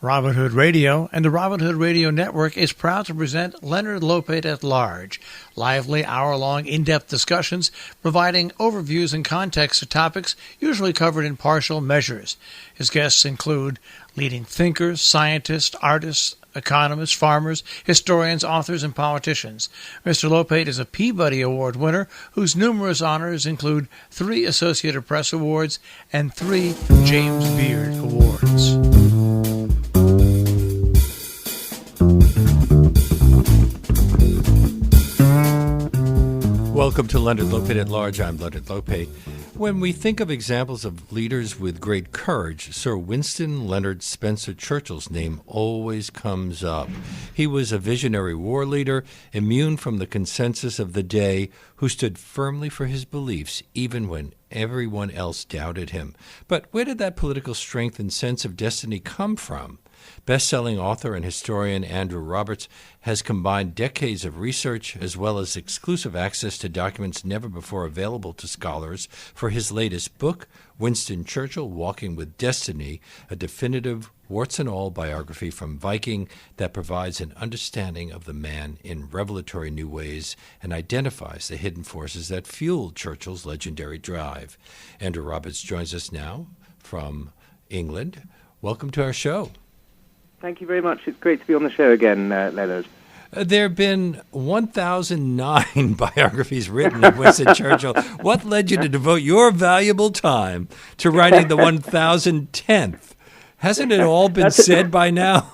Robin Hood Radio and the Robin Hood Radio Network is proud to present Leonard Lopate at Large, lively hour-long in-depth discussions providing overviews and context to topics usually covered in partial measures. His guests include leading thinkers, scientists, artists, economists, farmers, historians, authors, and politicians. Mr. Lopate is a Peabody Award winner whose numerous honors include 3 Associated Press Awards and 3 James Beard Awards. Welcome to Leonard Lopate at Large. I'm Leonard Lopate. When we think of examples of leaders with great courage, Sir Winston Leonard Spencer Churchill's name always comes up. He was a visionary war leader, immune from the consensus of the day, who stood firmly for his beliefs even when everyone else doubted him. But where did that political strength and sense of destiny come from? Best-selling author and historian Andrew Roberts has combined decades of research as well as exclusive access to documents never before available to scholars for his latest book, Winston Churchill, Walking with Destiny, a definitive warts-and-all biography from Viking that provides an understanding of the man in revelatory new ways and identifies the hidden forces that fueled Churchill's legendary drive. Andrew Roberts joins us now from England. Welcome to our show. Thank you very much. It's great to be on the show again, Leonard. There have been 1,009 biographies written of Winston Churchill. What led you to devote your valuable time to writing the 1,010th? Hasn't it all been said by now?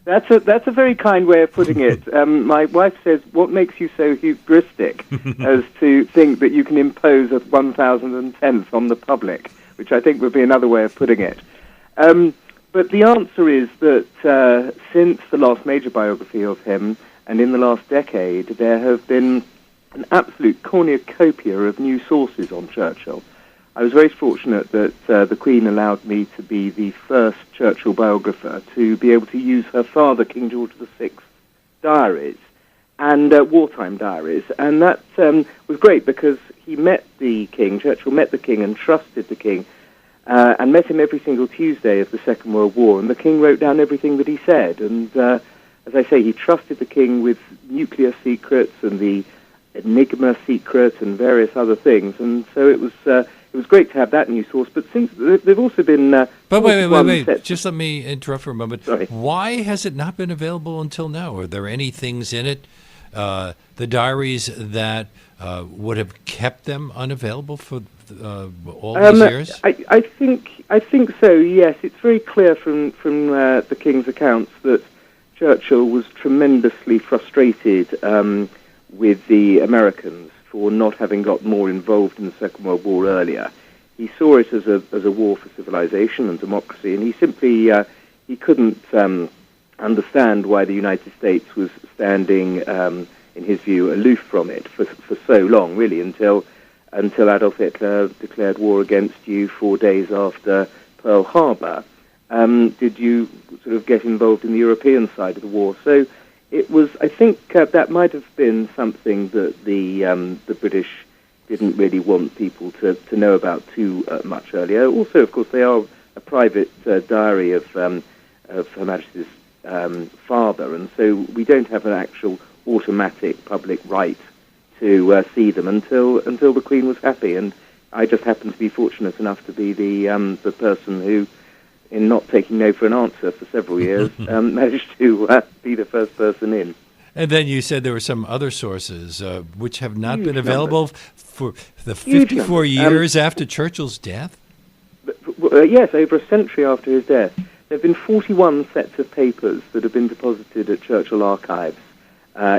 That's a very kind way of putting it. My wife says, what makes you so hubristic as to think that you can impose a 1,010th on the public, which I think would be another way of putting it. But the answer is that since the last major biography of him, and in the last decade, there have been an absolute cornucopia of new sources on Churchill. I was very fortunate that the Queen allowed me to be the first Churchill biographer to be able to use her father, King George VI, diaries and wartime diaries. And that was great because he met the King, Churchill met the King and trusted the King, and met him every single Tuesday of the Second World War, and the King wrote down everything that he said. And as I say, he trusted the King with nuclear secrets and the Enigma secret and various other things. And so it was great to have that new source. But since there've also been but wait. Just let me interrupt for a moment. Sorry. Why has it not been available until now? Are there any things in it, the diaries, that would have kept them unavailable for all these years? I think so. Yes, it's very clear from the King's accounts that Churchill was tremendously frustrated with the Americans for not having got more involved in the Second World War earlier. He saw it as a war for civilization and democracy, and he simply he couldn't understand why the United States was standing, in his view, aloof from it for so long, really, until Adolf Hitler declared war against you 4 days after Pearl Harbor. Did you sort of get involved in the European side of the war? So it was, I think, that might have been something that the British didn't really want people to know about too much earlier. Also, of course, they are a private diary of Her Majesty's father, and so we don't have an actual automatic public right to see them until the Queen was happy. And I just happened to be fortunate enough to be the person who, in not taking no for an answer for several years, managed to be the first person in. And then you said there were some other sources which have not been available for the 54 years after Churchill's death? Yes, over a century after his death. There have been 41 sets of papers that have been deposited at Churchill Archives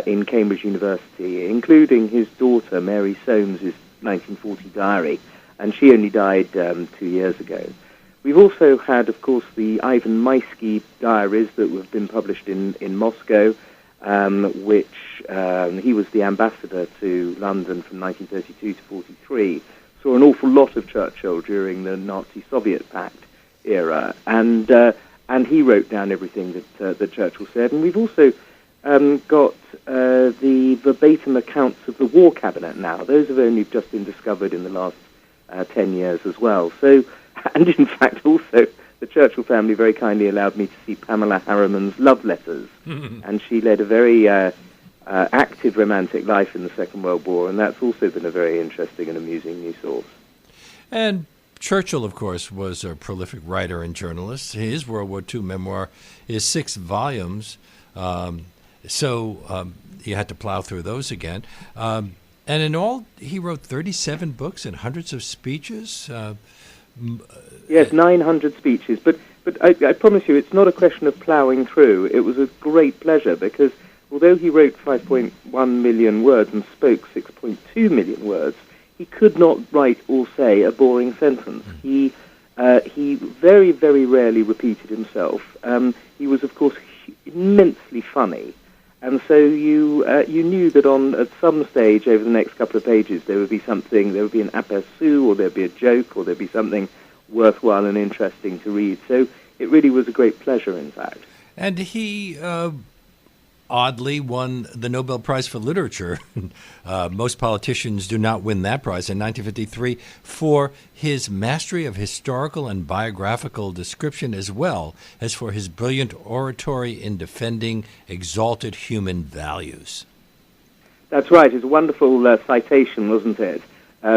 in Cambridge University, including his daughter, Mary Soames's 1940 diary, and she only died 2 years ago. We've also had, of course, the Ivan Maisky diaries that have been published in Moscow, which he was the ambassador to London from 1932 to 43, saw an awful lot of Churchill during the Nazi-Soviet Pact era, and he wrote down everything that Churchill said. And we've also got the verbatim accounts of the War Cabinet now. Those have only just been discovered in the last 10 years as well. So, and in fact also the Churchill family very kindly allowed me to see Pamela Harriman's love letters, and she led a very active romantic life in the Second World War, and that's also been a very interesting and amusing new source. And Churchill, of course, was a prolific writer and journalist. His World War II memoir is 6 volumes, so you had to plow through those again. And in all, he wrote 37 books and hundreds of speeches. Yes, 900 speeches. But I promise you, it's not a question of ploughing through. It was a great pleasure because although he wrote 5.1 million words and spoke 6.2 million words, he could not write or say a boring sentence. He very, very rarely repeated himself. He was, of course, immensely funny. And so you knew that at some stage over the next couple of pages there would be an aperçu, or there'd be a joke, or there'd be something worthwhile and interesting to read. So it really was a great pleasure, in fact. And he oddly won the Nobel Prize for Literature. Most politicians do not win that prize in 1953 for his mastery of historical and biographical description, as well as for his brilliant oratory in defending exalted human values. That's right. It's a wonderful citation, wasn't it,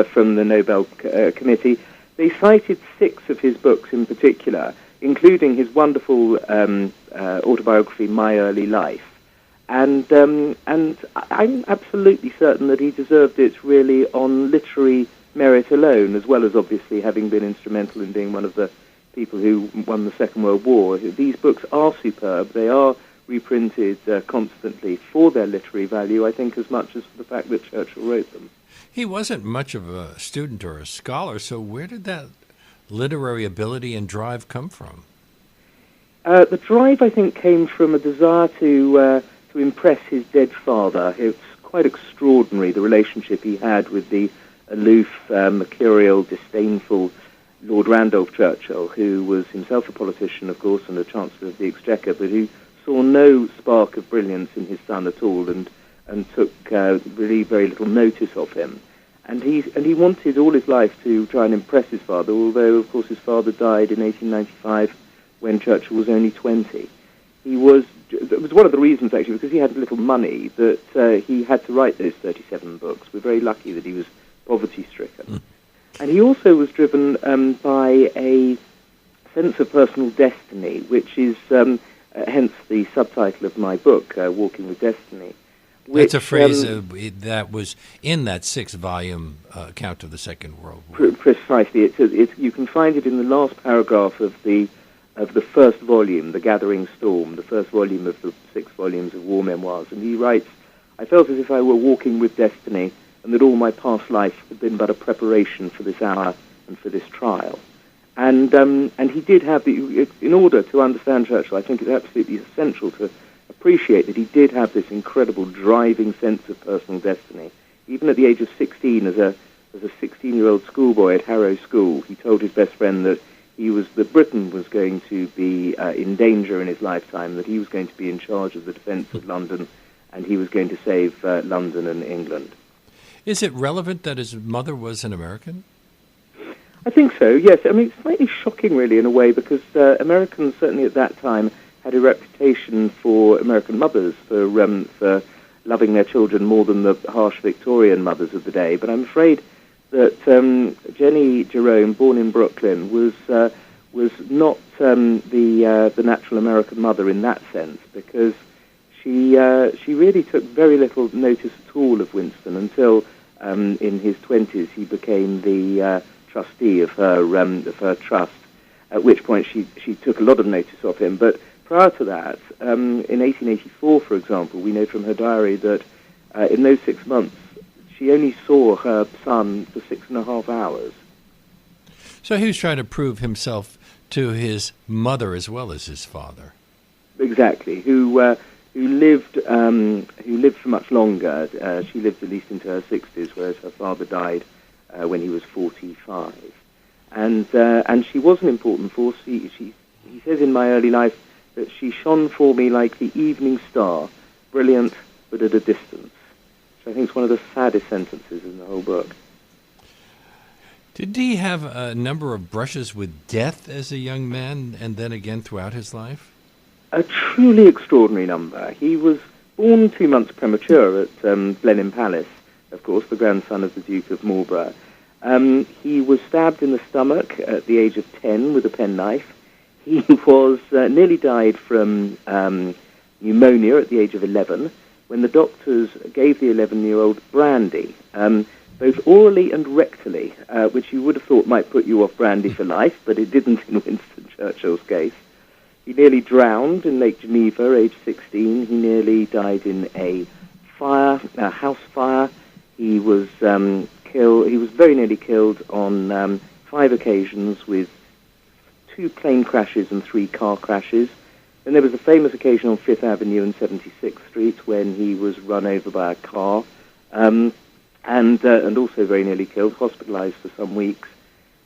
from the Nobel Committee. They cited 6 of his books in particular, including his wonderful autobiography, My Early Life. And I'm absolutely certain that he deserved it really on literary merit alone, as well as obviously having been instrumental in being one of the people who won the Second World War. These books are superb. They are reprinted constantly for their literary value, I think, as much as for the fact that Churchill wrote them. He wasn't much of a student or a scholar, so where did that literary ability and drive come from? The drive, I think, came from a desire to impress his dead father. It's quite extraordinary, the relationship he had with the aloof, mercurial, disdainful Lord Randolph Churchill, who was himself a politician, of course, and a Chancellor of the Exchequer, but who saw no spark of brilliance in his son at all, and took really very little notice of him. And he wanted all his life to try and impress his father, although, of course, his father died in 1895 when Churchill was only 20. It was one of the reasons, actually, because he had little money, that he had to write those 37 books. We're very lucky that he was poverty-stricken. And he also was driven by a sense of personal destiny, which is hence the subtitle of my book, Walking with Destiny. That's a phrase that was in that 6-volume account of the Second World War. Precisely. You can find it in the last paragraph of the first volume, The Gathering Storm, the first volume of the 6 volumes of war memoirs. And he writes, I felt as if I were walking with destiny, and that all my past life had been but a preparation for this hour and for this trial. And he did have in order to understand Churchill, I think it's absolutely essential to appreciate that he did have this incredible driving sense of personal destiny. Even at the age of 16, as a 16-year-old schoolboy at Harrow School, he told his best friend that Britain was going to be in danger in his lifetime, that he was going to be in charge of the defence of London, and he was going to save London and England. Is it relevant that his mother was an American? I think so, yes. I mean, it's slightly shocking, really, in a way, because Americans, certainly at that time, had a reputation for American mothers for loving their children more than the harsh Victorian mothers of the day. But I'm afraid that Jenny Jerome, born in Brooklyn, was not the natural American mother in that sense, because she really took very little notice at all of Winston until in his 20s he became the trustee of her trust, at which point she took a lot of notice of him. But prior to that, in 1884, for example, we know from her diary that in those 6 months she only saw her son for 6.5 hours. So he was trying to prove himself to his mother as well as his father. Exactly. Who lived for much longer. She lived at least into her 60s, whereas her father died when he was 45. And she was an important force. He says in My Early Life that she shone for me like the evening star, brilliant but at a distance. Which I think is one of the saddest sentences in the whole book. Did he have a number of brushes with death as a young man and then again throughout his life? A truly extraordinary number. He was born 2 months premature at Blenheim Palace, of course, the grandson of the Duke of Marlborough. He was stabbed in the stomach at the age of 10 with a penknife. He was nearly died from pneumonia at the age of 11 when the doctors gave the 11-year-old brandy, both orally and rectally, which you would have thought might put you off brandy for life, but it didn't in Winston Churchill's case. He nearly drowned in Lake Geneva, age 16. He nearly died in a house fire. He was killed. He was very nearly killed on 5 occasions with 2 plane crashes and 3 car crashes. Then there was a famous occasion on 5th Avenue and 76th Street when he was run over by a car, and also very nearly killed, hospitalized for some weeks.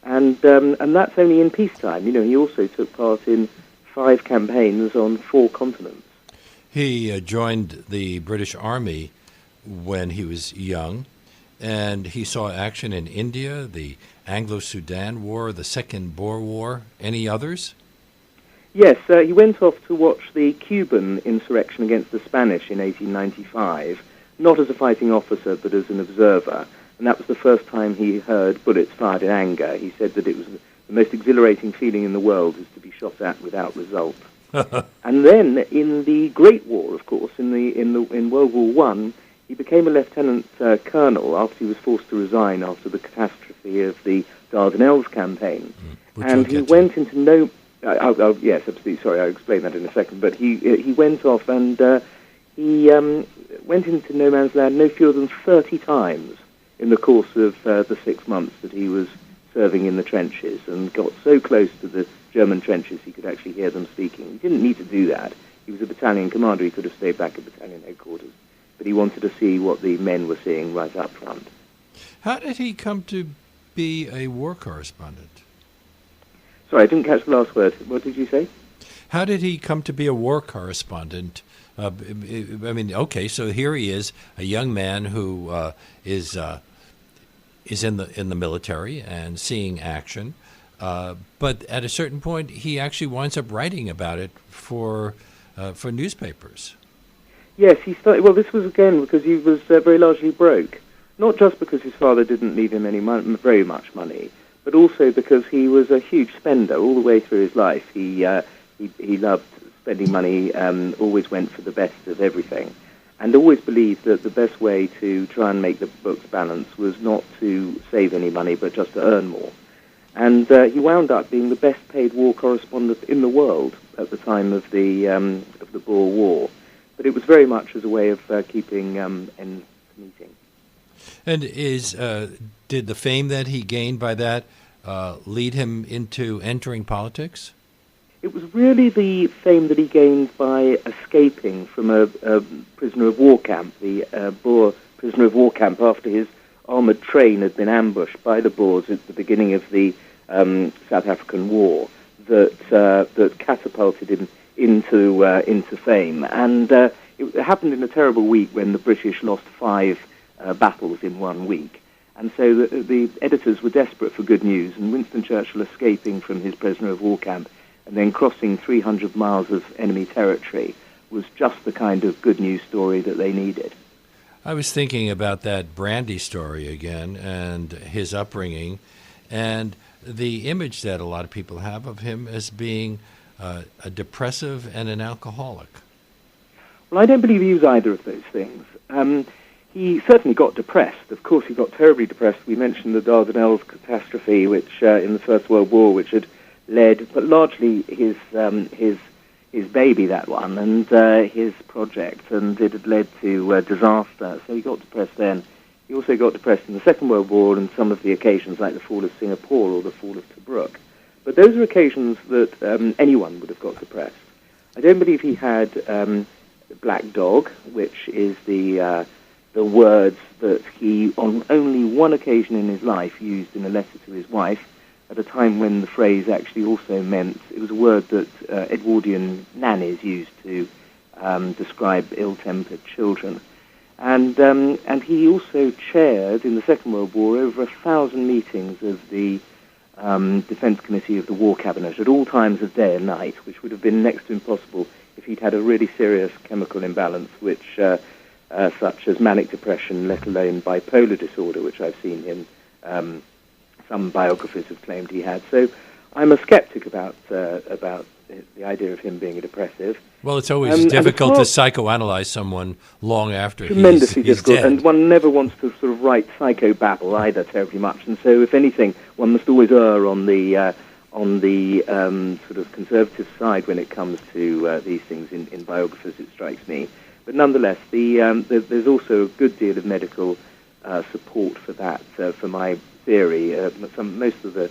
And that's only in peacetime. You know, he also took part in 5 campaigns on 4 continents. He joined the British Army when he was young, and he saw action in India, the Anglo-Sudan War, the Second Boer War. Any others? Yes, he went off to watch the Cuban insurrection against the Spanish in 1895, not as a fighting officer, but as an observer. And that was the first time he heard bullets fired in anger. He said that it was the most exhilarating feeling in the world is to be shot at without result. And then in the Great War, of course, in World War I, he became a lieutenant colonel after he was forced to resign after the catastrophe of the Dardanelles campaign. And he went into no... yes, absolutely. Sorry, I'll explain that in a second. But he went off and he went into no man's land no fewer than 30 times in the course of the 6 months that he was serving in the trenches, and got so close to the German trenches he could actually hear them speaking. He didn't need to do that. He was a battalion commander. He could have stayed back at battalion headquarters. But he wanted to see what the men were seeing right up front. How did he come to be a war correspondent? Sorry, I didn't catch the last word. What did you say? How did he come to be a war correspondent? I mean, okay, so here he is, a young man who is in the military and seeing action, but at a certain point, he actually winds up writing about it for newspapers. Yes, he started. Well, this was again because he was very largely broke, not just because his father didn't leave him very much money, but also because he was a huge spender all the way through his life. He loved spending money, always went for the best of everything, and always believed that the best way to try and make the books balance was not to save any money, but just to earn more. And he wound up being the best-paid war correspondent in the world at the time of the Boer War. But it was very much as a way of keeping ends meeting. And did the fame that he gained by that lead him into entering politics? It was really the fame that he gained by escaping from a prisoner of war camp, the Boer prisoner of war camp, after his armoured train had been ambushed by the Boers at the beginning of the South African War, that catapulted him into fame. And it happened in a terrible week when the British lost 5 battles in 1 week. And so the editors were desperate for good news, and Winston Churchill escaping from his prisoner of war camp and then crossing 300 miles of enemy territory was just the kind of good news story that they needed. I was thinking about that brandy story again and his upbringing and the image that a lot of people have of him as being a depressive and an alcoholic. Well, I don't believe he was either of those things. He certainly got depressed. Of course, he got terribly depressed. We mentioned the Dardanelles catastrophe, which in the First World War, which had led, but largely his baby, that one, and his project, and it had led to disaster. So he got depressed then. He also got depressed in the Second World War and some of the occasions like the fall of Singapore or the fall of Tobruk. But those are occasions that anyone would have got depressed. I don't believe he had Black Dog, which is the words that he, on only one occasion in his life, used in a letter to his wife, at a time when the phrase actually also meant, it was a word that Edwardian nannies used to describe ill-tempered children. And he also chaired, in the Second World War, over 1,000 meetings of the Defence Committee of the War Cabinet at all times of day and night, which would have been next to impossible if he'd had a really serious chemical imbalance, which such as manic depression, let alone bipolar disorder, which I've seen him. Some biographers have claimed he had. So I'm a skeptic about the idea of him being a depressive. Well, it's always difficult to psychoanalyze someone long after tremendously he's difficult, dead. And one never wants to sort of write psychobabble either terribly much. And so, if anything, one must always err on the sort of conservative side when it comes to these things in biographers. It strikes me. But nonetheless, there's also a good deal of medical support for that, for my theory. Most of the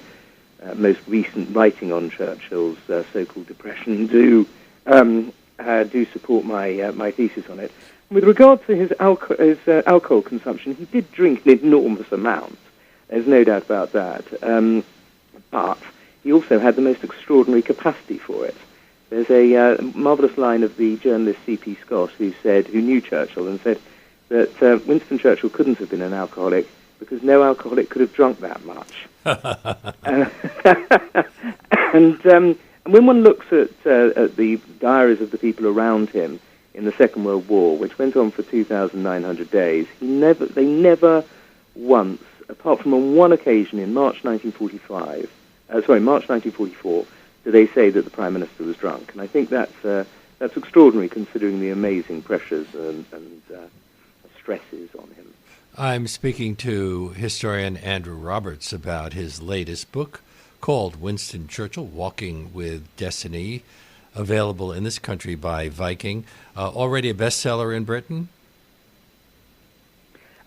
most recent writing on Churchill's so-called depression do support my thesis on it. With regard to his alcohol consumption, he did drink an enormous amount. There's no doubt about that. But he also had the most extraordinary capacity for it. There's a marvellous line of the journalist C.P. Scott, who knew Churchill, and said that Winston Churchill couldn't have been an alcoholic because no alcoholic could have drunk that much. And when one looks at the diaries of the people around him in the Second World War, which went on for 2,900 days, they never once, apart from on one occasion in March 1944, do they say that the Prime Minister was drunk. And I think that's extraordinary considering the amazing pressures and stresses on him. I'm speaking to historian Andrew Roberts about his latest book called Winston Churchill, Walking with Destiny, available in this country by Viking. Already a bestseller in Britain?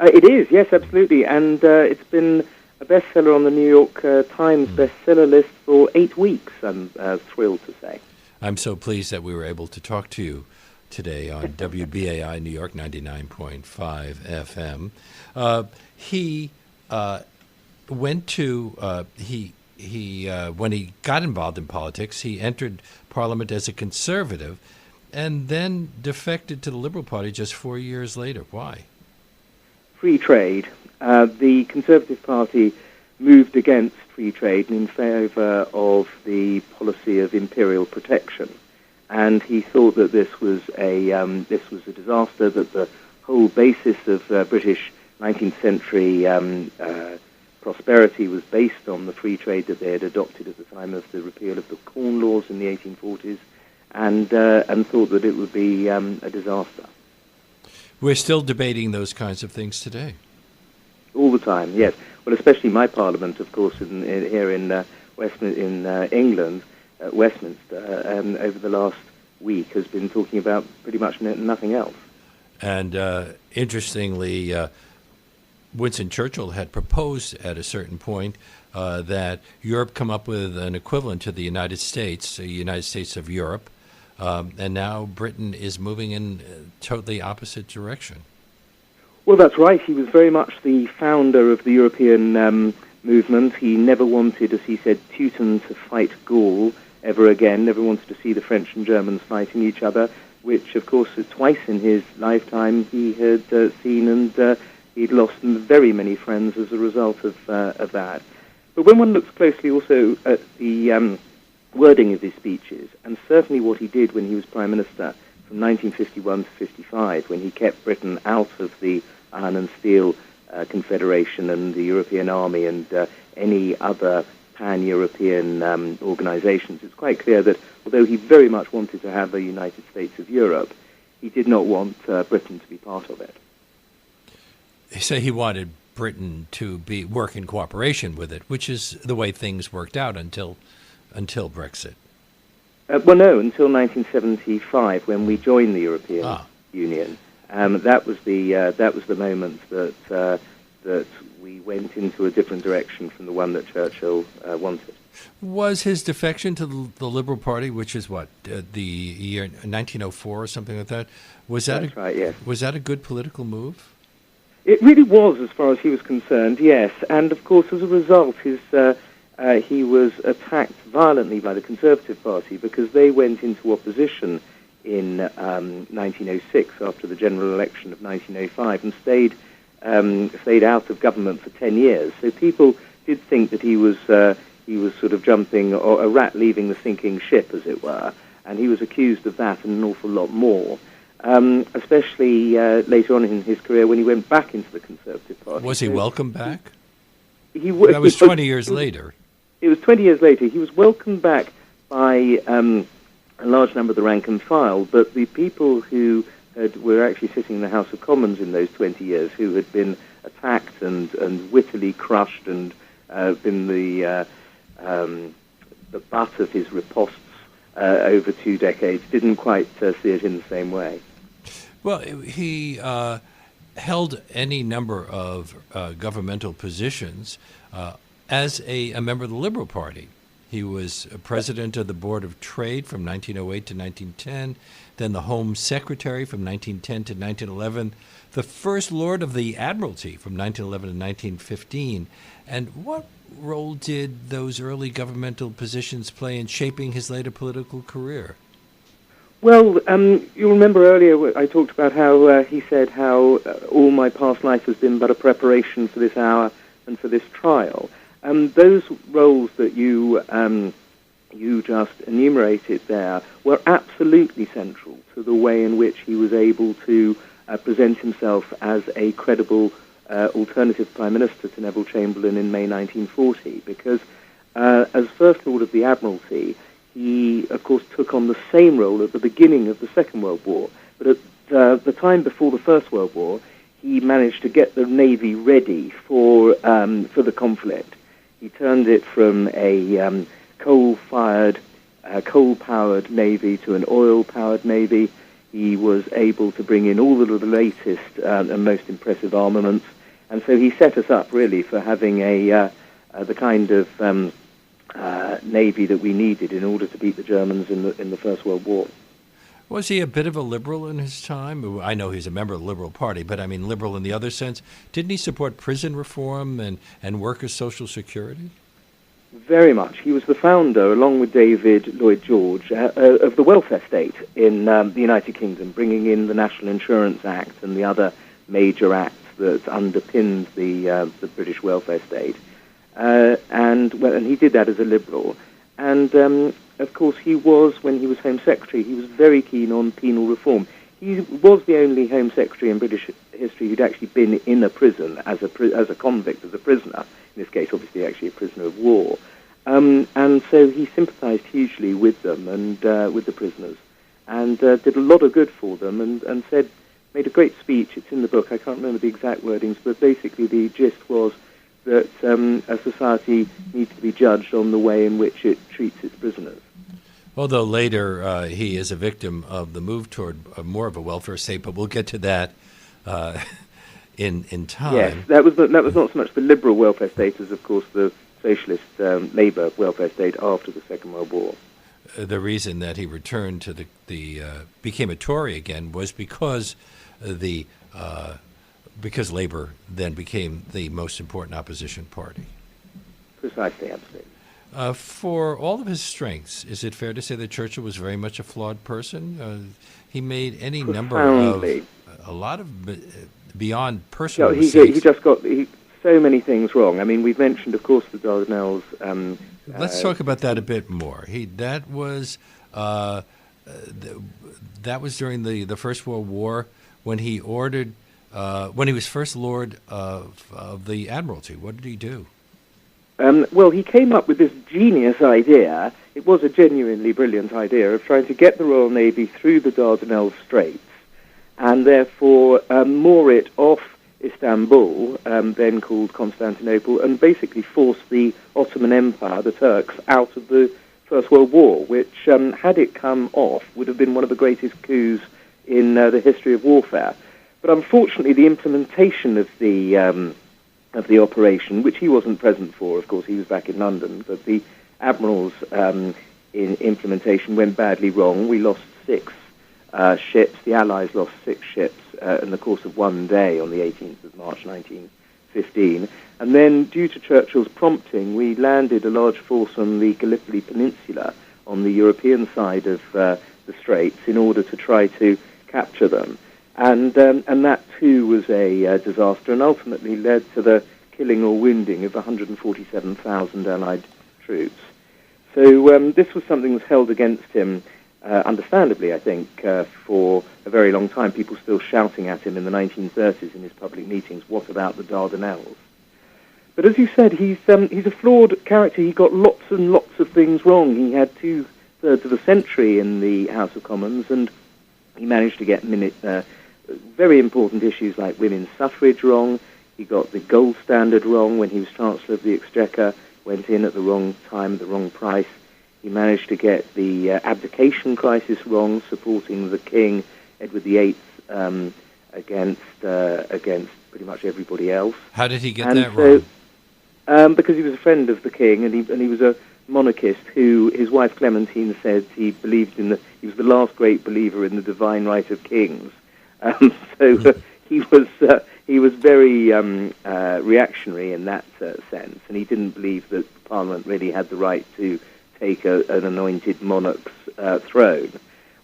It is, yes, absolutely. And it's been a bestseller on the New York Times bestseller list for 8 weeks, I'm thrilled to say. I'm so pleased that we were able to talk to you today on WBAI New York 99.5 FM. He went to when he got involved in politics, he entered Parliament as a conservative, and then defected to the Liberal Party just 4 years later. Why? Free trade. The Conservative Party moved against free trade and in favour of the policy of imperial protection. And he thought that this was a disaster, that the whole basis of British 19th century prosperity was based on the free trade that they had adopted at the time of the repeal of the Corn Laws in the 1840s, and thought that it would be a disaster. We're still debating those kinds of things today. All the time, yes. Well, especially my Parliament, of course, here in England. Westminster, over the last week, has been talking about pretty much nothing else. And interestingly, Winston Churchill had proposed at a certain point that Europe come up with an equivalent to the United States, the United States of Europe, and now Britain is moving in a totally opposite direction. Well, that's right. He was very much the founder of the European movement. He never wanted, as he said, Teuton to fight Gaul ever again, never wanted to see the French and Germans fighting each other, which, of course, twice in his lifetime he had seen, and he'd lost very many friends as a result of that. But when one looks closely also at the wording of his speeches, and certainly what he did when he was Prime Minister from 1951 to 55, when he kept Britain out of the Iron and Steel Confederation and the European Army and any other pan-European organizations, it's quite clear that although he very much wanted to have a United States of Europe, he did not want Britain to be part of it. So he wanted Britain to work in cooperation with it, which is the way things worked out until Brexit. Well, no, until 1975, when we joined the European Union. That was the moment that we went into a different direction from the one that Churchill wanted. Was his defection to the Liberal Party, which is what, the year 1904 or something like that, That's right, yes. Was that a good political move? It really was, as far as he was concerned, yes. And of course, as a result, he was attacked violently by the Conservative Party because they went into opposition in 1906 after the general election of 1905 and stayed out of government for 10 years. So people did think that he was sort of jumping, or a rat leaving the sinking ship, as it were, and he was accused of that and an awful lot more, especially later on in his career when he went back into the Conservative Party. Was he welcomed back? That was 20 years later. It was 20 years later. He was welcomed back by a large number of the rank and file, but the people who were actually sitting in the House of Commons in those 20 years, who had been attacked and wittily crushed and been the butt of his riposts over 2 decades, didn't quite see it in the same way. Well, he held any number of governmental positions as a member of the Liberal Party. He was president of the Board of Trade from 1908 to 1910, then the Home Secretary from 1910 to 1911, the First Lord of the Admiralty from 1911 to 1915. And what role did those early governmental positions play in shaping his later political career? Well, you'll remember earlier I talked about how he said how all my past life has been but a preparation for this hour and for this trial. Those roles that you just enumerated there were absolutely central to the way in which he was able to present himself as a credible alternative Prime Minister to Neville Chamberlain in May 1940, because as First Lord of the Admiralty, he, of course, took on the same role at the beginning of the Second World War. But at the time before the First World War, he managed to get the Navy ready for the conflict. He turned it from a coal-powered Navy to an oil-powered Navy. He was able to bring in all of the latest and most impressive armaments. And so he set us up, really, for having the kind of Navy that we needed in order to beat the Germans in the First World War. Was he a bit of a liberal in his time? I know he's a member of the Liberal Party, but I mean liberal in the other sense. Didn't he support prison reform and workers' social security? Very much. He was the founder, along with David Lloyd George, of the welfare state in the United Kingdom, bringing in the National Insurance Act and the other major acts that underpinned the British welfare state. And he did that as a liberal. And of course, when he was Home Secretary, he was very keen on penal reform. He was the only Home Secretary in British history who'd actually been in a prison as a convict, as a prisoner. In this case, obviously, actually a prisoner of war. And so he sympathised hugely with them and with the prisoners, and did a lot of good for them. And made a great speech. It's in the book. I can't remember the exact wordings, but basically the gist was that a society needs to be judged on the way in which it treats its prisoners. Although later he is a victim of the move toward more of a welfare state, but we'll get to that in time. Yes, that was not so much the liberal welfare state as, of course, the socialist Labour welfare state after the Second World War. The reason that he returned to became a Tory again was because because Labour then became the most important opposition party. Precisely, absolutely. For all of his strengths, is it fair to say that Churchill was very much a flawed person? He made any number of, a lot of beyond personal mistakes. He just got so many things wrong. I mean, we've mentioned, of course, the Dardanelles. Let's talk about that a bit more. That was during the First World War when he ordered, when he was First Lord of the Admiralty. What did he do? Well, he came up with this genius idea. It was a genuinely brilliant idea of trying to get the Royal Navy through the Dardanelles Straits and therefore moor it off Istanbul, then called Constantinople, and basically force the Ottoman Empire, the Turks, out of the First World War, which, had it come off, would have been one of the greatest coups in the history of warfare. But unfortunately, the implementation of the operation, which he wasn't present for, of course, he was back in London, but the admiral's in implementation went badly wrong. We lost 6 ships. The Allies lost 6 ships in the course of one day on the 18th of March 1915. And then, due to Churchill's prompting, we landed a large force on the Gallipoli Peninsula on the European side of the the Straits in order to try to capture them. And that too was a disaster, and ultimately led to the killing or wounding of 147,000 Allied troops. So this was something that was held against him, understandably, I think, for a very long time. People still shouting at him in the 1930s in his public meetings, "What about the Dardanelles?" But as you said, he's a flawed character. He got lots and lots of things wrong. He had 2/3 of a century in the House of Commons, and he managed to get very important issues like women's suffrage wrong. He got the gold standard wrong when he was Chancellor of the Exchequer, went in at the wrong time, at the wrong price. He managed to get the abdication crisis wrong, supporting the King, Edward VIII, against pretty much everybody else. How did he get that wrong? Because he was a friend of the King, and he was a monarchist who, his wife Clementine said, he was the last great believer in the divine right of kings. He was very reactionary in that sense, and he didn't believe that Parliament really had the right to take an anointed monarch's throne,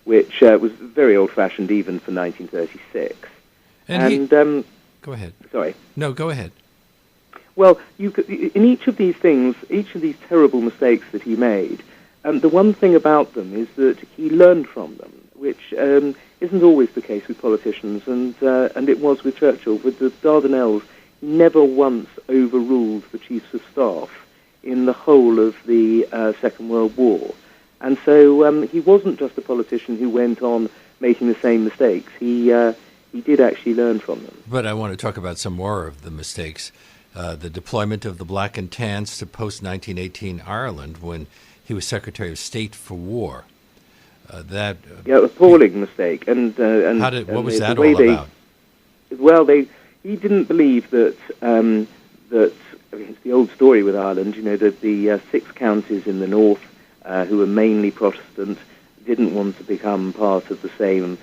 which was very old-fashioned even for 1936. Go ahead. Sorry. No, go ahead. Well, in each of these things, each of these terrible mistakes that he made, the one thing about them is that he learned from them, which isn't always the case with politicians, and it was with Churchill. With the Dardanelles, he never once overruled the chiefs of staff in the whole of the Second World War. And so he wasn't just a politician who went on making the same mistakes. He did actually learn from them. But I want to talk about some more of the mistakes. The deployment of the Black and Tans to post-1918 Ireland when he was Secretary of State for War. Appalling mistake. And what was that all about? Well, he didn't believe that it's the old story with Ireland. You know, that the 6 counties in the north, who were mainly Protestant, didn't want to become part of the same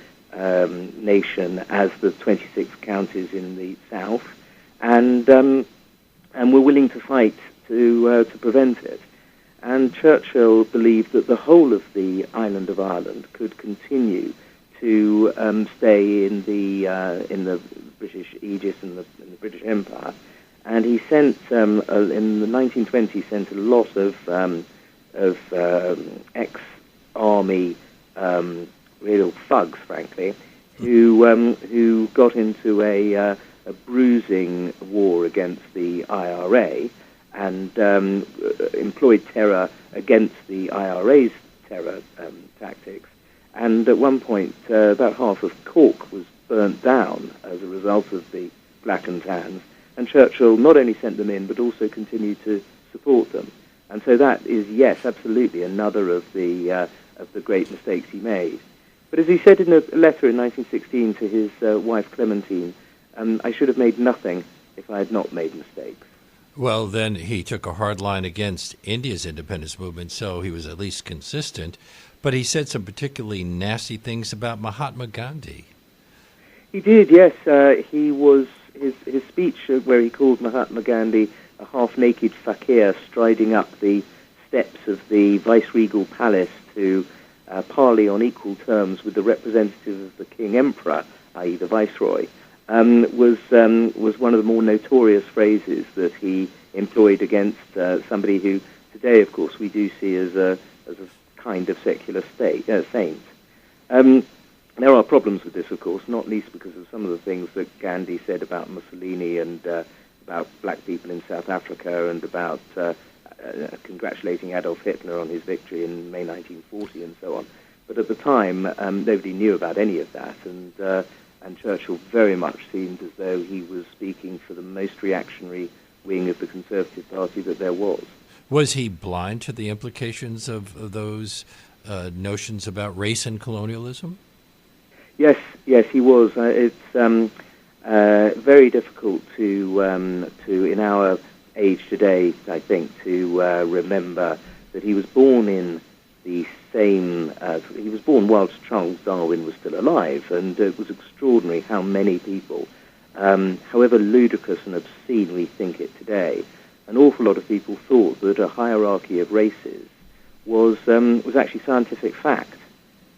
nation as the 26 counties in the south, and were willing to fight to prevent it. And Churchill believed that the whole of the island of Ireland could continue to stay in the British Aegis and the British Empire. And he sent in the 1920s sent a lot of ex-army real thugs, frankly, who got into a bruising war against the IRA and employed terror against the IRA's terror tactics. And at one point, about half of Cork was burnt down as a result of the Black and Tans. And Churchill not only sent them in, but also continued to support them. And so that is, yes, absolutely another of the great mistakes he made. But as he said in a letter in 1916 to his wife Clementine, I should have made nothing if I had not made mistakes. Well, then he took a hard line against India's independence movement, so he was at least consistent. But he said some particularly nasty things about Mahatma Gandhi. He did, yes. His speech where he called Mahatma Gandhi a half-naked fakir striding up the steps of the viceregal palace to parley on equal terms with the representative of the King Emperor, i.e. the Viceroy, was one of the more notorious phrases that he employed against somebody who today, of course, we do see as a kind of secular saint. There are problems with this, of course, not least because of some of the things that Gandhi said about Mussolini and about black people in South Africa and about congratulating Adolf Hitler on his victory in May 1940 and so on. But at the time, nobody knew about any of that, and Churchill very much seemed as though he was speaking for the most reactionary wing of the Conservative Party that there was. Was he blind to the implications of those notions about race and colonialism? Yes, he was. It's very difficult to in our age today, I think, to remember that he was born in the same. He was born whilst Charles Darwin was still alive, and it was extraordinary how many people, however ludicrous and obscene we think it today, an awful lot of people thought that a hierarchy of races was actually scientific fact.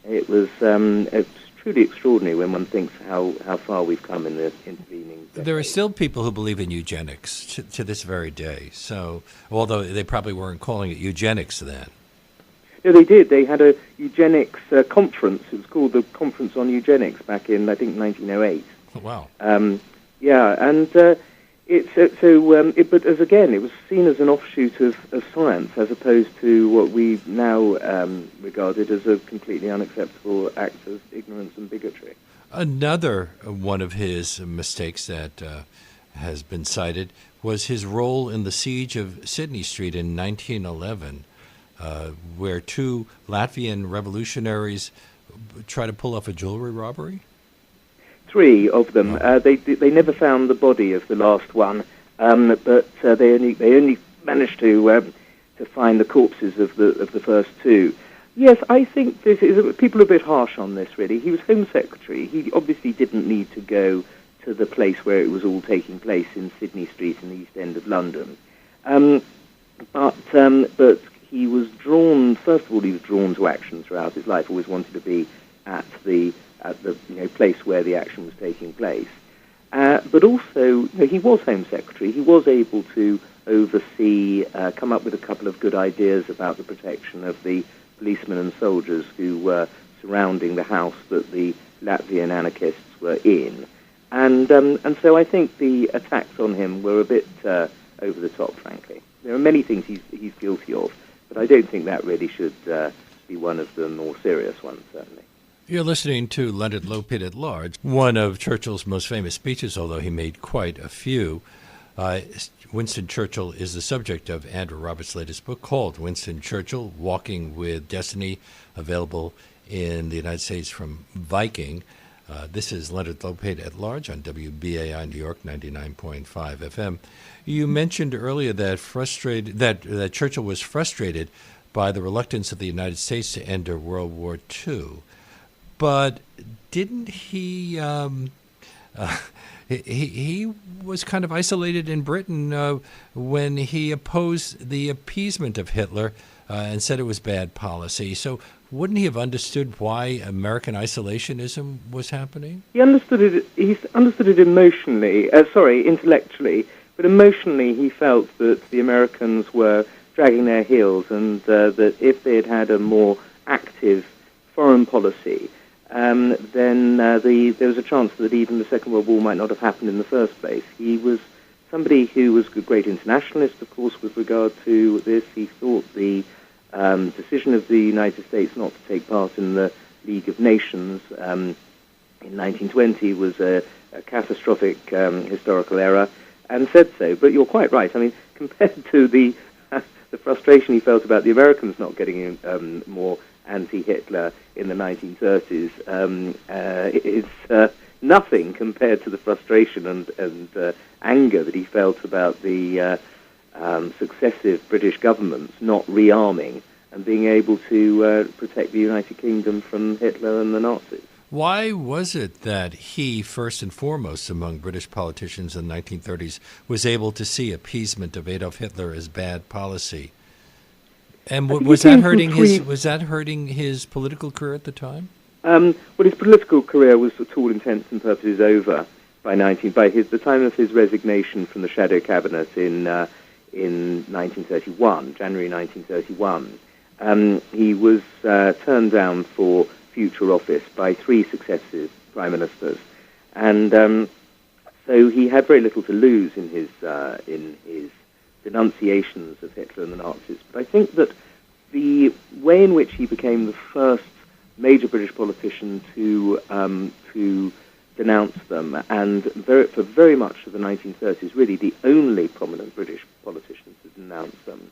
It's truly extraordinary when one thinks how far we've come in the intervening decades. There are still people who believe in eugenics to this very day. So, although they probably weren't calling it eugenics then. No, they did. They had a eugenics conference. It was called the Conference on Eugenics back in, I think, 1908. Wow. Yeah, and but as again, it was seen as an offshoot of science, as opposed to what we now regarded as a completely unacceptable act of ignorance and bigotry. Another one of his mistakes that has been cited was his role in the siege of Sydney Street in 1911, where two Latvian revolutionaries tried to pull off a jewelry robbery. Three of them. They never found the body of the last one, but they only managed to find the corpses of the first two. Yes, I think people are a bit harsh on this. Really, he was Home Secretary. He obviously didn't need to go to the place where it was all taking place in Sydney Street in the East End of London, but he was drawn. First of all, he was drawn to action throughout his life. Always wanted to be at the place where the action was taking place. But also, he was Home Secretary. He was able to oversee, come up with a couple of good ideas about the protection of the policemen and soldiers who were surrounding the house that the Latvian anarchists were in. And so I think the attacks on him were a bit over the top, frankly. There are many things he's guilty of, but I don't think that really should be one of the more serious ones, certainly. You're listening to Leonard Lopate at Large, one of Churchill's most famous speeches, although he made quite a few. Winston Churchill is the subject of Andrew Roberts' latest book called Winston Churchill, Walking with Destiny, available in the United States from Viking. This is Leonard Lopate at Large on WBAI New York 99.5 FM. You mentioned earlier that Churchill was frustrated by the reluctance of the United States to enter World War II. But didn't he was kind of isolated in Britain when he opposed the appeasement of Hitler and said it was bad policy. So wouldn't he have understood why American isolationism was happening? He understood it emotionally, intellectually, but emotionally he felt that the Americans were dragging their heels and that if they had had a more active foreign policy, then there was a chance that even the Second World War might not have happened in the first place. He was somebody who was a great internationalist, of course, with regard to this. He thought the decision of the United States not to take part in the League of Nations in 1920 was a catastrophic historical error, and said so. But you're quite right. I mean, compared to the frustration he felt about the Americans not getting more anti-Hitler in the 1930s, it's nothing compared to the frustration and anger that he felt about the successive British governments not rearming and being able to protect the United Kingdom from Hitler and the Nazis. Why was it that he, first and foremost among British politicians in the 1930s, was able to see appeasement of Adolf Hitler as bad policy? And was that hurting his political career at the time? Well, his political career was, to all intents and purposes, over by the time of his resignation from the Shadow Cabinet in 1931, January 1931. He was turned down for future office by three successive prime ministers, and so he had very little to lose in his denunciations of Hitler and the Nazis. But I think that the way in which he became the first major British politician to denounce them, and for very much of the 1930s, really the only prominent British politician to denounce them,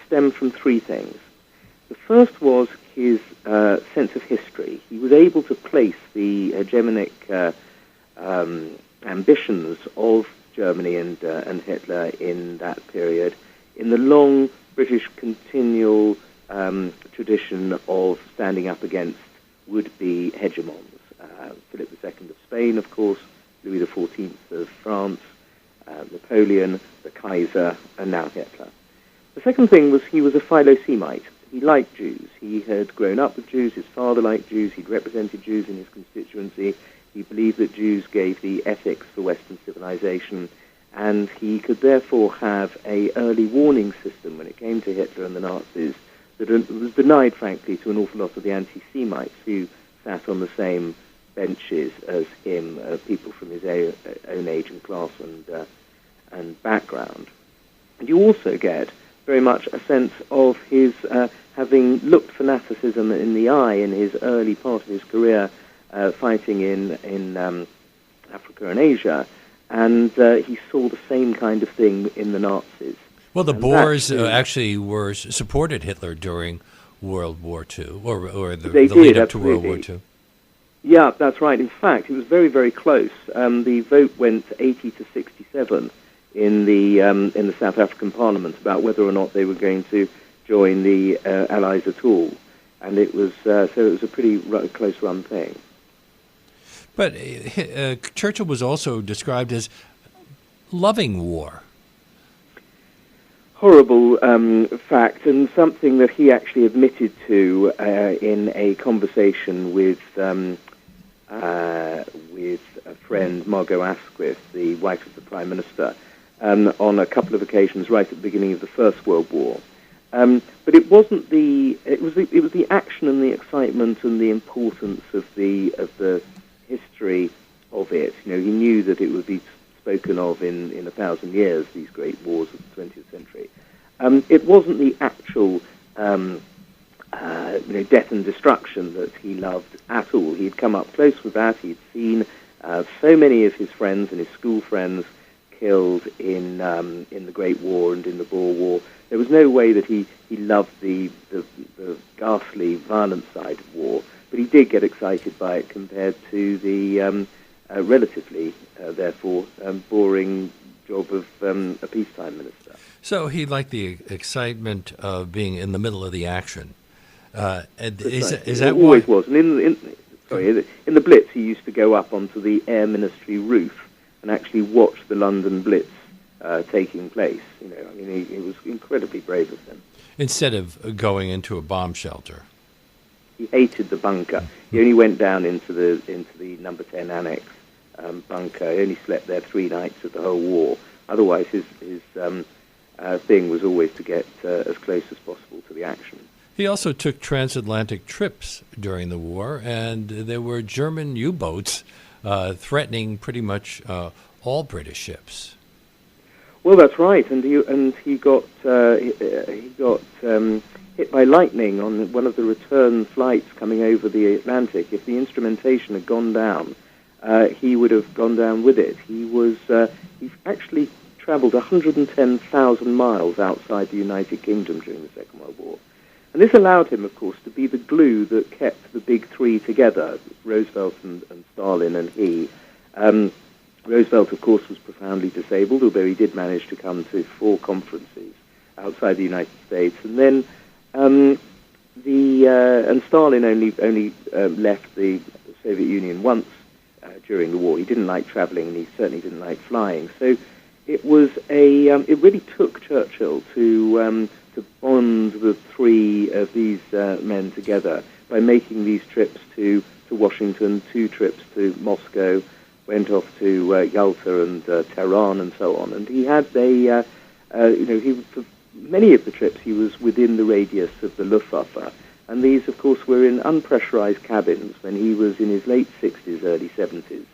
stemmed from three things. The first was his sense of history. He was able to place the hegemonic ambitions of Germany and Hitler in that period in the long British continual tradition of standing up against would-be hegemons. Philip II of Spain, of course, Louis XIV of France, Napoleon, the Kaiser, and now Hitler. The second thing was he was a Philosemite. he liked Jews. He had grown up with Jews. His father liked Jews. He'd represented Jews in his constituency. He believed that Jews gave the ethics for Western civilization, and he could therefore have an early warning system when it came to Hitler and the Nazis that was denied, frankly, to an awful lot of the anti-Semites who sat on the same benches as him, people from his own age and class and background. And you also get very much a sense of his having looked fanaticism in the eye in his early part of his career, fighting in Africa and Asia, and he saw the same kind of thing in the Nazis. Well, the Boers actually supported Hitler during World War II, or the lead up to World War II. Yeah, that's right. In fact, it was very, very close. The vote went 80 to 67 in the South African Parliament about whether or not they were going to join the Allies at all, and it was it was a pretty close run thing. But Churchill was also described as loving war. Horrible fact, and something that he actually admitted to in a conversation with a friend, Margot Asquith, the wife of the Prime Minister, on a couple of occasions right at the beginning of the First World War. But it wasn't it was the action and the excitement and the importance of the history of it. You know, he knew that it would be spoken of in 1,000 years, these great wars of the 20th century. It wasn't the actual death and destruction that he loved at all. He'd come up close with that. He'd seen so many of his friends and his school friends killed in the Great War and in the Boer War. There was no way that he loved the ghastly, violent side of war, but he did get excited by it compared to the relatively, therefore, boring job of a peacetime minister. So he liked the excitement of being in the middle of the action. Is that it always was? And in the Blitz, he used to go up onto the Air Ministry roof and actually watch the London Blitz taking place. You know, I mean, it was incredibly brave of him. Instead of going into a bomb shelter. He hated the bunker. He only went down into the number 10 annex bunker. He only slept there 3 nights of the whole war. Otherwise, his thing was always to get as close as possible to the action. He also took transatlantic trips during the war, and there were German U-boats threatening pretty much all British ships. Well, that's right, and he got hit by lightning on one of the return flights coming over the Atlantic. If the instrumentation had gone down, he would have gone down with it. He actually travelled 110,000 miles outside the United Kingdom during the Second World War. And this allowed him, of course, to be the glue that kept the big three together, Roosevelt and Stalin and he. Roosevelt, of course, was profoundly disabled, although he did manage to come to 4 conferences outside the United States. And then and Stalin only left the Soviet Union once during the war. He didn't like traveling, and he certainly didn't like flying. So it was it really took Churchill to bond the 3 of these men together by making these trips to Washington, 2 trips to Moscow, went off to Yalta and Tehran and so on. And he had for many of the trips he was within the radius of the Luftwaffe. And these, of course, were in unpressurized cabins when he was in his late 60s, early 70s.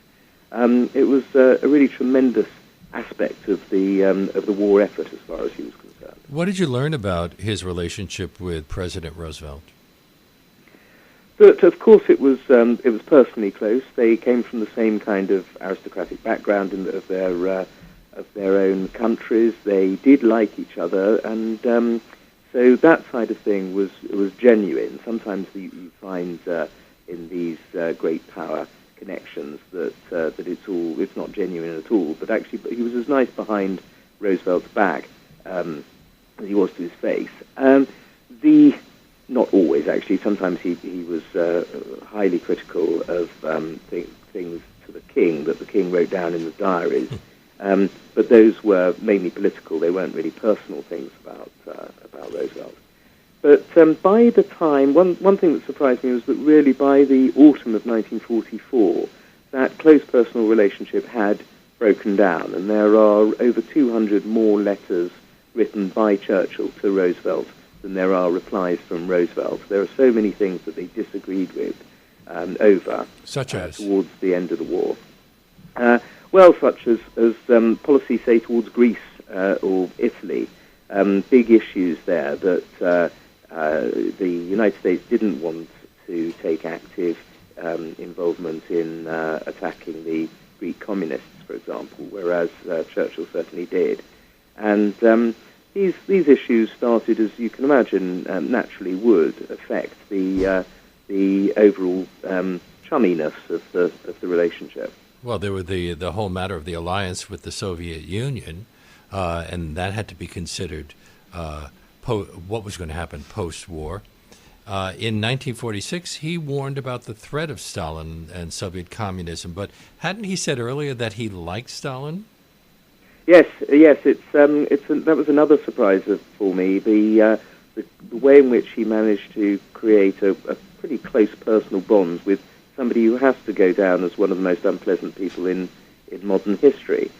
It was a really tremendous aspect of the war effort as far as he was concerned. What did you learn about his relationship with President Roosevelt? But of course, it was personally close. They came from the same kind of aristocratic background of their own countries. They did like each other, and so that side of thing was genuine. Sometimes you find in these great power connections that it's not genuine at all. But actually, he was as nice behind Roosevelt's back as he was to his face. Not always, actually. Sometimes he was highly critical of things to the king that the king wrote down in the diaries. But those were mainly political. They weren't really personal things about Roosevelt. But by the time, one thing that surprised me was that really by the autumn of 1944, that close personal relationship had broken down, and there are over 200 more letters written by Churchill to Roosevelt than there are replies from Roosevelt. There are so many things that they disagreed with over, such as towards the end of the war. Well, such as policy, say, towards Greece or Italy, big issues there that the United States didn't want to take active involvement in attacking the Greek communists, for example, whereas Churchill certainly did. And these issues started, as you can imagine, naturally would affect the overall chumminess of the relationship. Well, there were the whole matter of the alliance with the Soviet Union, and that had to be considered what was going to happen post-war. In 1946, he warned about the threat of Stalin and Soviet communism, but hadn't he said earlier that he liked Stalin? Yes. That was another surprise for me. The way in which he managed to create a pretty close personal bond with somebody who has to go down as one of the most unpleasant people in modern history.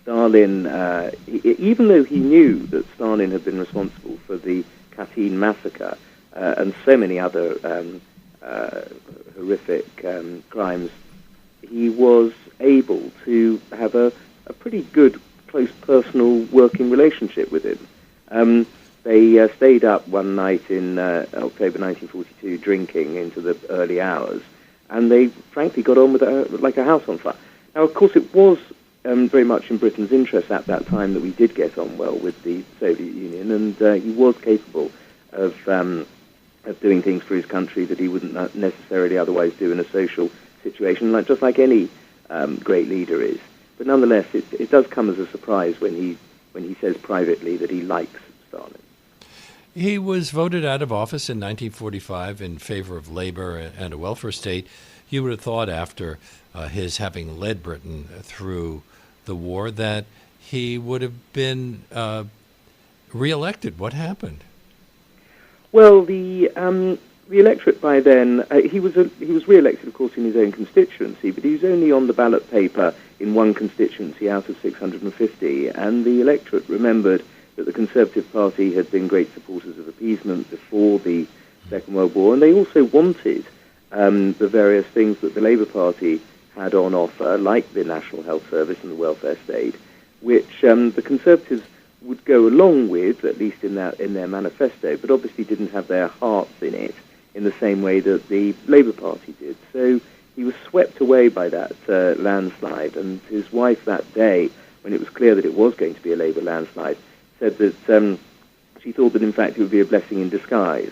Stalin, even though he knew that Stalin had been responsible for the Katyn massacre and so many other horrific crimes, he was able to have a pretty good, close, personal working relationship with him. They stayed up one night in October 1942 drinking into the early hours, and they frankly got on with it like a house on fire. Now, of course, it was very much in Britain's interest at that time that we did get on well with the Soviet Union, and he was capable of doing things for his country that he wouldn't necessarily otherwise do in a social situation, just like any great leader is. But nonetheless, it does come as a surprise when he says privately that he likes Stalin. He was voted out of office in 1945 in favor of labor and a welfare state. You would have thought after his having led Britain through the war that he would have been reelected. What happened? Well, the electorate by then, he was re-elected, of course, in his own constituency, but he was only on the ballot paper in one constituency out of 650, and the electorate remembered that the Conservative Party had been great supporters of appeasement before the Second World War, and they also wanted the various things that the Labour Party had on offer, like the National Health Service and the welfare state, which the Conservatives would go along with, at least in their manifesto, but obviously didn't have their hearts in it in the same way that the Labour Party did. So he was swept away by that landslide, and his wife that day, when it was clear that it was going to be a Labour landslide, said that she thought that in fact it would be a blessing in disguise.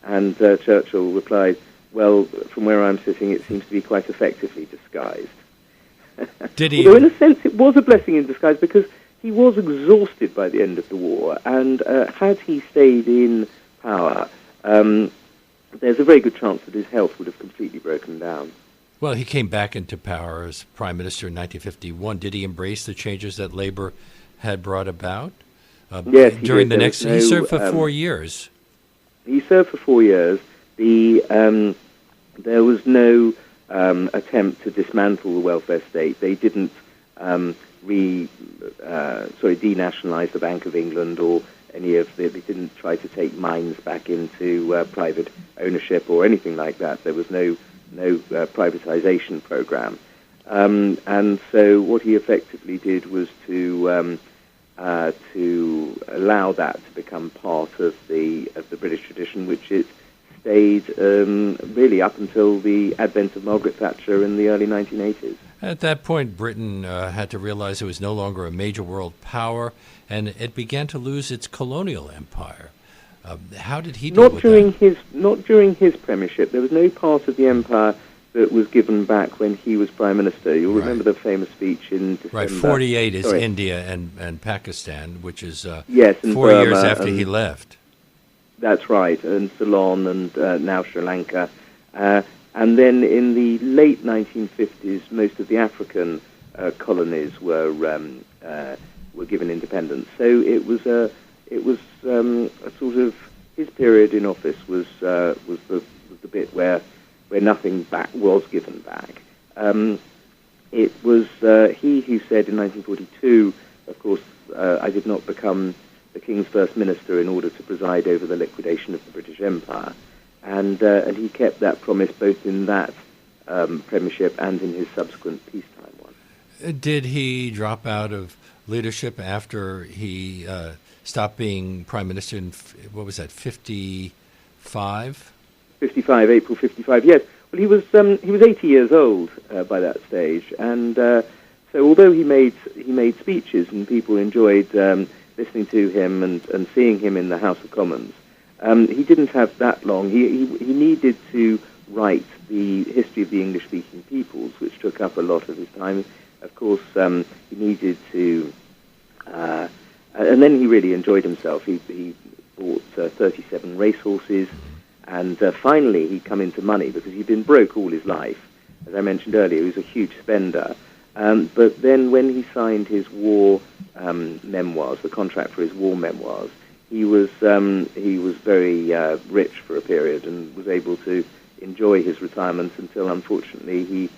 And Churchill replied, well, from where I'm sitting, it seems to be quite effectively disguised. Did he? Although in a sense it was a blessing in disguise, because he was exhausted by the end of the war, and had he stayed in power, there's a very good chance that his health would have completely broken down. Well, he came back into power as Prime Minister in 1951. Did he embrace the changes that Labour had brought about? Yes, he during did. he served for 4 years. He served for 4 years. There was no attempt to dismantle the welfare state. They didn't denationalise the Bank of England or any of they didn't try to take mines back into private ownership or anything like that. There was no privatisation program, and so what he effectively did was to allow that to become part of the British tradition, which it stayed really up until the advent of Margaret Thatcher in the early 1980s. At that point, Britain had to realize it was no longer a major world power, and it began to lose its colonial empire. How did he deal with that? Not during his premiership. There was no part of the empire that was given back when he was Prime Minister. You'll remember the famous speech in December. Right, 48 is India and Pakistan, which is yes, and 4 Burma, years after he left. That's right, and Ceylon and now Sri Lanka. And then in the late 1950s, most of the African colonies were given independence. So it it was a sort of, his period in office was the bit where nothing was given back. It was he who said in 1942, of course, I did not become the King's first minister in order to preside over the liquidation of the British Empire, and he kept that promise both in that premiership and in his subsequent peacetime one. Did he drop out of leadership after he stopped being prime minister in, what was that, 55? 55, April 55, yes. Well, he was 80 years old by that stage, and so although he made speeches and people enjoyed listening to him and seeing him in the House of Commons, he didn't have that long. He needed to write the history of the English-speaking peoples, which took up a lot of his time. Of course, he needed to, and then he really enjoyed himself. He bought 37 racehorses, and finally he'd come into money because he'd been broke all his life. As I mentioned earlier, he was a huge spender. But then when he signed his war memoirs, the contract for his war memoirs, he was very rich for a period and was able to enjoy his retirement until, unfortunately, he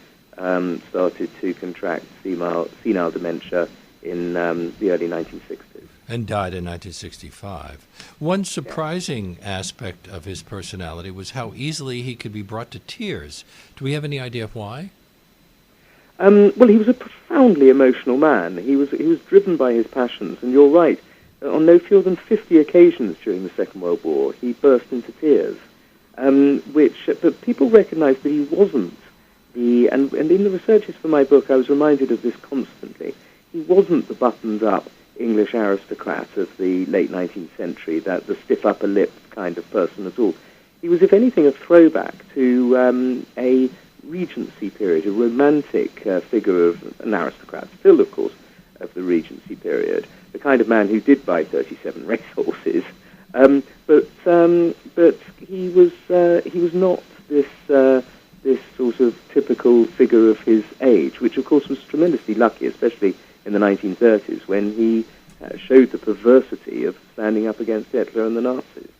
started to contract senile dementia in the early 1960s. And died in 1965. One surprising aspect of his personality was how easily he could be brought to tears. Do we have any idea of why? Well, he was a profoundly emotional man. He was driven by his passions, and you're right. On no fewer than 50 occasions during the Second World War, he burst into tears, but people recognised that he wasn't and in the researches for my book, I was reminded of this constantly. He wasn't the buttoned-up English aristocrat of the late 19th century, that the stiff upper lip kind of person at all. He was, if anything, a throwback to a Regency period, a romantic figure of an aristocrat, still, of course, of the Regency period, the kind of man who did buy 37 racehorses, but he was not this sort of typical figure of his age, which, of course, was tremendously lucky, especially in the 1930s, when he showed the perversity of standing up against Hitler and the Nazis.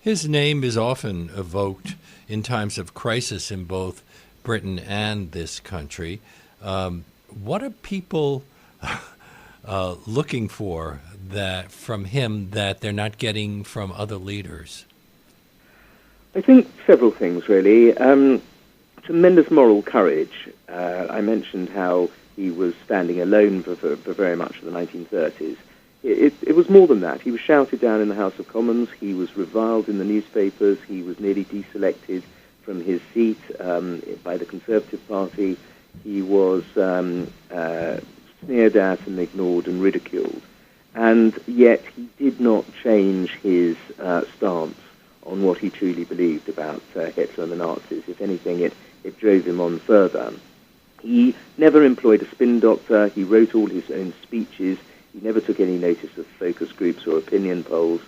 His name is often evoked in times of crisis in both Britain and this country. What are people looking for from him that they're not getting from other leaders? I think several things, really. Tremendous moral courage. I mentioned how he was standing alone for very much of the 1930s. It was more than that. He was shouted down in the House of Commons. He was reviled in the newspapers. He was nearly deselected from his seat by the Conservative Party. He was sneered at and ignored and ridiculed. And yet he did not change his stance on what he truly believed about Hitler and the Nazis. If anything, it drove him on further. He never employed a spin doctor. He wrote all his own speeches. He never took any notice of focus groups or opinion polls.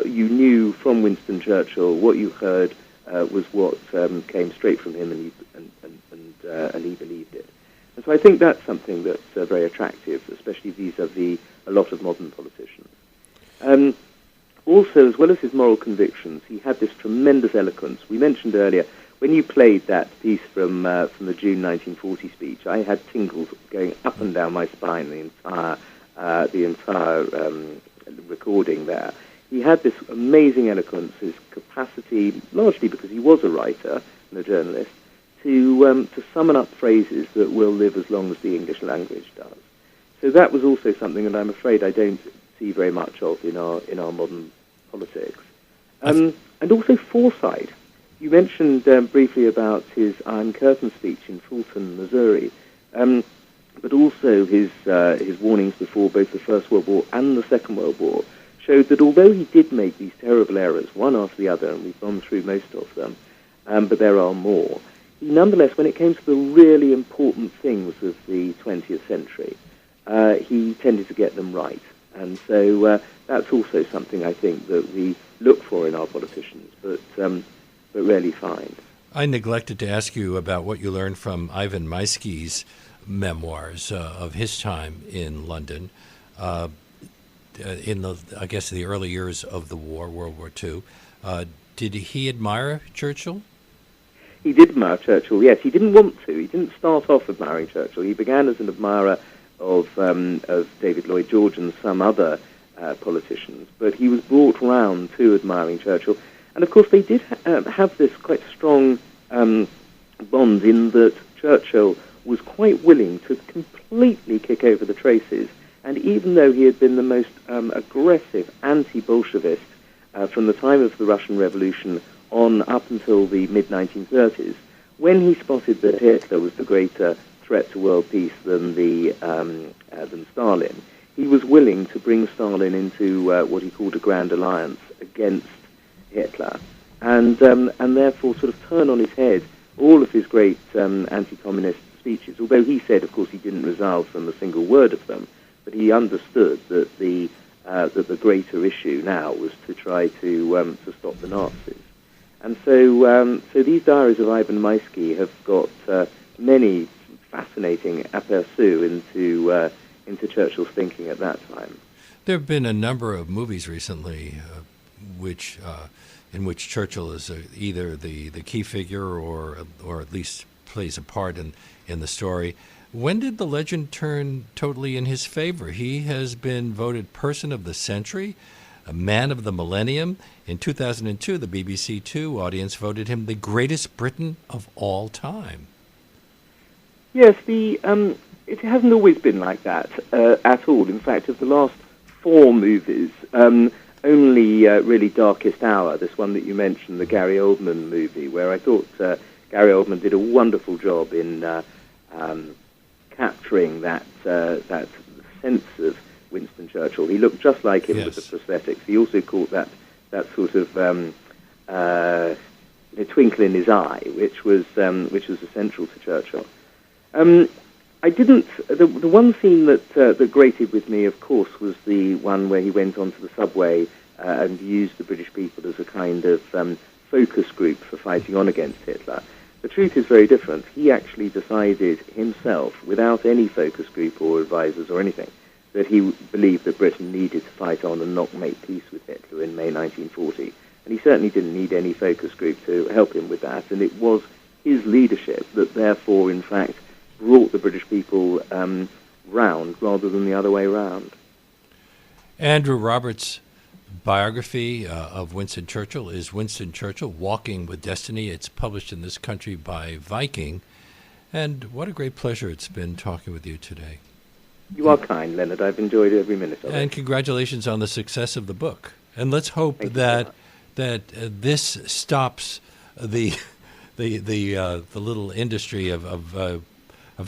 You knew from Winston Churchill what you heard was what came straight from him, and he believed it. And so I think that's something that's very attractive, especially vis-a-vis a lot of modern politicians. Also, as well as his moral convictions, he had this tremendous eloquence. We mentioned earlier, when you played that piece from the June 1940 speech, I had tingles going up and down my spine the entire recording there. He had this amazing eloquence, his capacity, largely because he was a writer and a journalist, to summon up phrases that will live as long as the English language does. So that was also something that I'm afraid I don't see very much of in our modern politics. And also foresight. You mentioned briefly about his Iron Curtain speech in Fulton, Missouri, but also his warnings before both the First World War and the Second World War showed that although he did make these terrible errors, one after the other, and we've gone through most of them, but there are more, he nonetheless, when it came to the really important things of the 20th century, he tended to get them right. And so that's also something I think that we look for in our politicians, but rarely find. I neglected to ask you about what you learned from Ivan Maisky's memoirs of his time in London. in the early years of the war, World War II. Did he admire Churchill? He did admire Churchill, yes. He didn't want to. He didn't start off admiring Churchill. He began as an admirer of David Lloyd George and some other politicians, but he was brought round to admiring Churchill. And of course they did have this quite strong bond in that Churchill was quite willing to completely kick over the traces, and even though he had been the most aggressive anti-Bolshevist from the time of the Russian Revolution on up until the mid-1930s, when he spotted that Hitler was the greater threat to world peace than Stalin, he was willing to bring Stalin into what he called a grand alliance against Hitler, and therefore sort of turn on his head all of his great anti-communist speeches, although he said, of course, he didn't resile from a single word of them, but he understood that the greater issue now was to try to stop the Nazis. And so these diaries of Ivan Maisky have got many fascinating aperçus into Churchill's thinking at that time. There have been a number of movies recently in which Churchill is either the key figure or at least plays a part in the story. When did the legend turn totally in his favor? He has been voted Person of the Century, a Man of the Millennium. In 2002, the BBC Two audience voted him the greatest Briton of all time. Yes, it hasn't always been like that at all. In fact, of the last four movies, only really Darkest Hour, this one that you mentioned, the Gary Oldman movie, where I thought Gary Oldman did a wonderful job in capturing that sense of Winston Churchill. He looked just like him, yes, with the prosthetics. He also caught that sort of twinkle in his eye, which was essential to Churchill. I didn't. The one scene that grated with me, of course, was the one where he went onto the subway and used the British people as a kind of focus group for fighting on against Hitler. The truth is very different. He actually decided himself, without any focus group or advisors or anything, that he believed that Britain needed to fight on and not make peace with Hitler in May 1940. And he certainly didn't need any focus group to help him with that. And it was his leadership that therefore, in fact, brought the British people round rather than the other way round. Andrew Roberts' biography of Winston Churchill is Winston Churchill, Walking with Destiny. It's published in this country by Viking. And what a great pleasure it's been talking with you today. You are kind, Leonard. I've enjoyed every minute of it. And congratulations on the success of the book. And let's hope that this stops the little industry of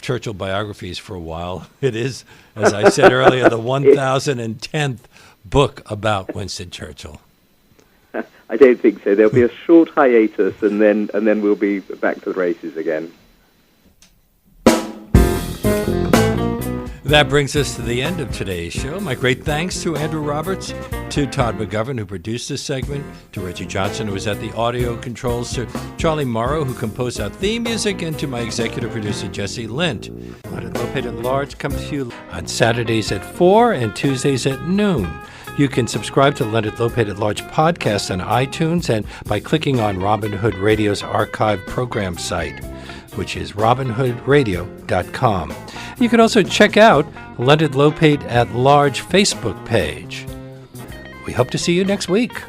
Churchill biographies for a while. It is, as I said earlier, the 1010th book about Winston Churchill. I don't think so. There'll be a short hiatus, and then we'll be back to the races again. That brings us to the end of today's show. My great thanks to Andrew Roberts, to Todd McGovern, who produced this segment, to Reggie Johnson, who was at the audio controls, to Charlie Morrow, who composed our theme music, and to my executive producer, Jesse Lint. Leonard Lopate at Large comes to you on Saturdays at 4 and Tuesdays at noon. You can subscribe to Leonard Lopate at Large podcast on iTunes and by clicking on Robin Hood Radio's archive program site, which is robinhoodradio.com. You can also check out Leonard Lopate at Large Facebook page. We hope to see you next week.